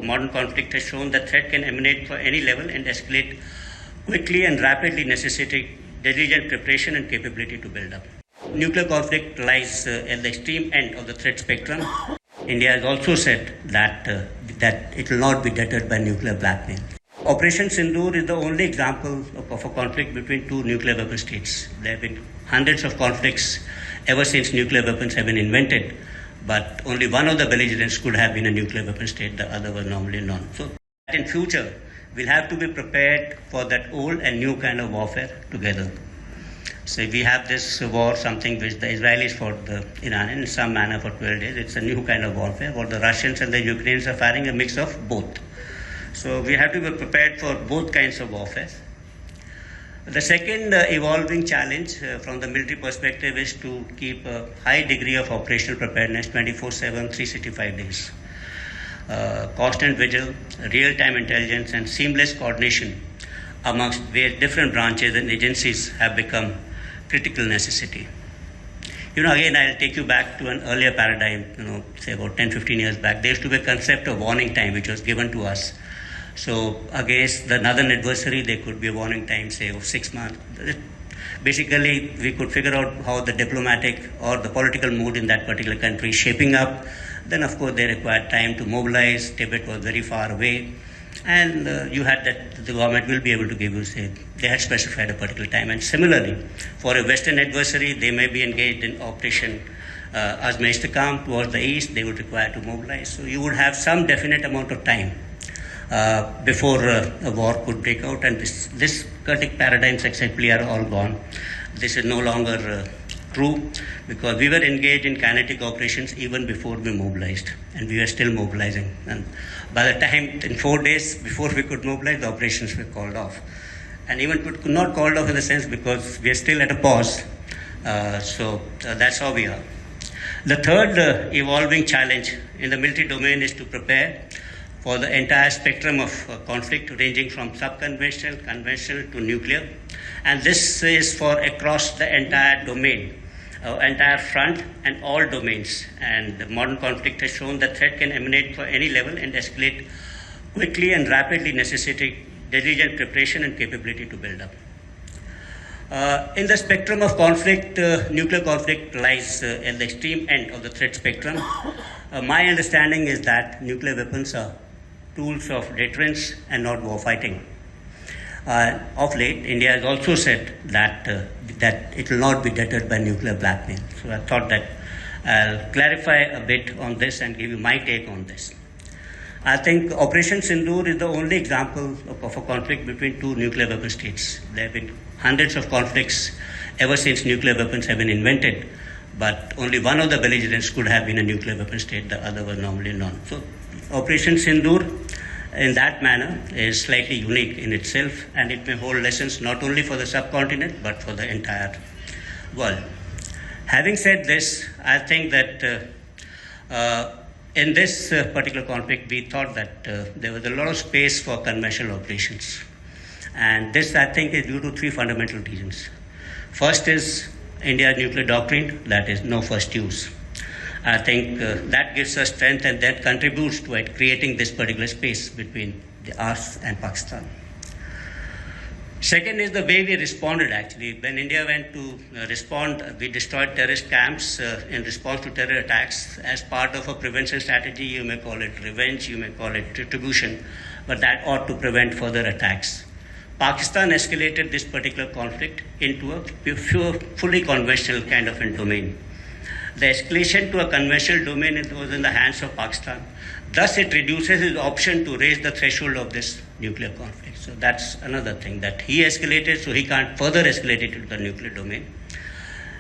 modern conflict has shown that threat can emanate from any level and escalate quickly and rapidly, necessitating diligent preparation and capability to build up. Nuclear conflict lies at the extreme end of the threat spectrum. India has also said that it will not be deterred by nuclear blackmail. Operation Sindoor is the only example of a conflict between two nuclear weapon states. There have been hundreds of conflicts ever since nuclear weapons have been invented, but only one of the belligerents could have been a nuclear weapon state, the other was normally none. So in future, we'll have to be prepared for that old and new kind of warfare together. So we have this war, something which the Israelis fought the Iran in some manner for 12 days. It's a new kind of warfare, where the Russians and the Ukrainians are firing a mix of both. So we have to be prepared for both kinds of warfare. The second evolving challenge from the military perspective is to keep a high degree of operational preparedness 24/7, 365 days. Constant vigil, real-time intelligence and seamless coordination amongst different branches and agencies have become critical necessity. Again, I'll take you back to an earlier paradigm, say about 10-15 years back. There used to be a concept of warning time which was given to us. So against the northern adversary, there could be a warning time, say, of 6 months. Basically, we could figure out how the diplomatic or the political mood in that particular country is shaping up. Then, of course, they required time to mobilize. Tibet was very far away. And you had that the government will be able to give you, say, they had specified a particular time. And similarly, for a Western adversary, they may be engaged in Operation Azmaistakam towards the east. They would require to mobilize. So you would have some definite amount of time before a war could break out, and this Kurdic paradigms exactly are all gone. This is no longer true, because we were engaged in kinetic operations even before we mobilized, and we were still mobilizing. And by the time, in 4 days before we could mobilize, the operations were called off. And even could not called off in the sense because we are still at a pause. So that's how we are. The third evolving challenge in the military domain is to prepare for the entire spectrum of conflict, ranging from sub-conventional, conventional to nuclear. And this is for across the entire domain, entire front and all domains. And the modern conflict has shown that threat can emanate from any level and escalate quickly and rapidly, necessitating diligent preparation and capability to build up. In the spectrum of conflict, nuclear conflict lies at the extreme end of the threat spectrum. My understanding is that nuclear weapons are tools of deterrence and not war fighting. Of late, India has also said that it will not be deterred by nuclear blackmail. So I thought that I'll clarify a bit on this and give you my take on this. I think Operation Sindoor is the only example of a conflict between two nuclear weapon states. There have been hundreds of conflicts ever since nuclear weapons have been invented, but only one of the belligerents could have been a nuclear weapon state, the other was normally none. So Operation Sindoor, in that manner, is slightly unique in itself, and it may hold lessons not only for the subcontinent but for the entire world. Having said this, I think that in this particular conflict, we thought that there was a lot of space for conventional operations. And this, I think, is due to three fundamental reasons. First is India's nuclear doctrine, that is no first use. I think that gives us strength, and that contributes to creating this particular space between us and Pakistan. Second is the way we responded, actually. When India went to respond, we destroyed terrorist camps in response to terror attacks as part of a prevention strategy. You may call it revenge, you may call it retribution, but that ought to prevent further attacks. Pakistan escalated this particular conflict into a fully conventional kind of a domain. The escalation to a conventional domain was in the hands of Pakistan. Thus, it reduces his option to raise the threshold of this nuclear conflict. So that's another thing, that he escalated, so he can't further escalate it to the nuclear domain.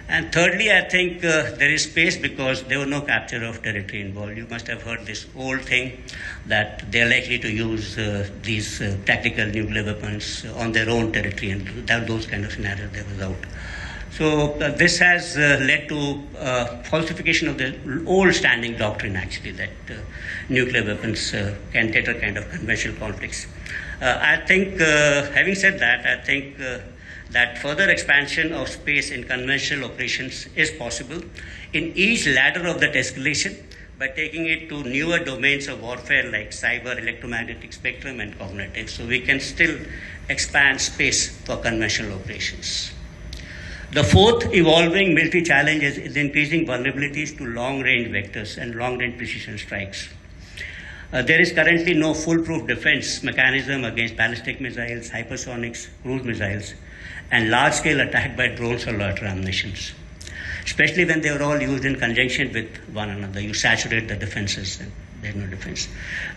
And thirdly, I think there is space because there was no capture of territory involved. You must have heard this old thing that they're likely to use these tactical nuclear weapons on their own territory, and those kind of scenarios there was out. So this has led to falsification of the old standing doctrine, actually, that nuclear weapons can deter kind of conventional conflicts. I think, having said that, I think that further expansion of space in conventional operations is possible. In each ladder of that escalation, by taking it to newer domains of warfare like cyber, electromagnetic spectrum, and cognitive. So we can still expand space for conventional operations. The fourth evolving military challenge is increasing vulnerabilities to long-range vectors and long-range precision strikes. There is currently no foolproof defense mechanism against ballistic missiles, hypersonics, cruise missiles, and large-scale attack by drones or loiter ammunitions, especially when they are all used in conjunction with one another. You saturate the defenses and there's no defense.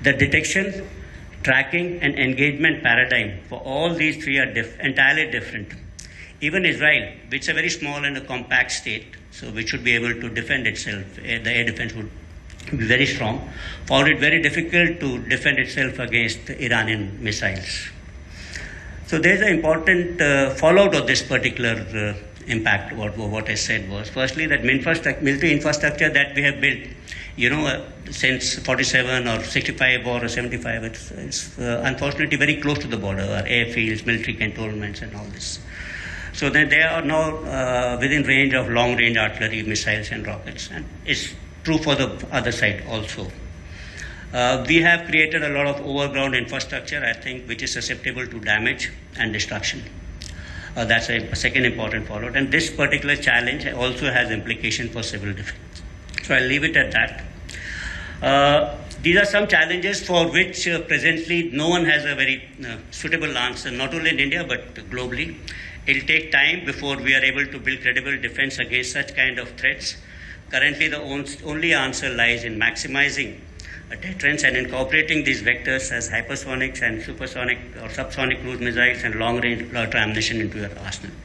The detection, tracking, and engagement paradigm for all these three are entirely different. Even Israel, which is a very small and a compact state, so which should be able to defend itself, the air defense would be very strong, found it very difficult to defend itself against Iranian missiles. So there's an important fallout of this particular impact. What I said was, firstly, that military infrastructure that we have built, since 47 or 65 or 75, it's unfortunately very close to the border, our airfields, military cantonments, and all this. So then they are now within range of long-range artillery, missiles, and rockets, and it's true for the other side also. We have created a lot of overground infrastructure, I think, which is susceptible to damage and destruction. That's a second important fallout. And this particular challenge also has implications for civil defense. So I'll leave it at that. These are some challenges for which presently no one has a very suitable answer, not only in India but globally. It'll take time before we are able to build credible defense against such kind of threats. Currently, the only answer lies in maximizing deterrence and incorporating these vectors as hypersonics and supersonic or subsonic cruise missiles and long-range loiter ammunition into your arsenal.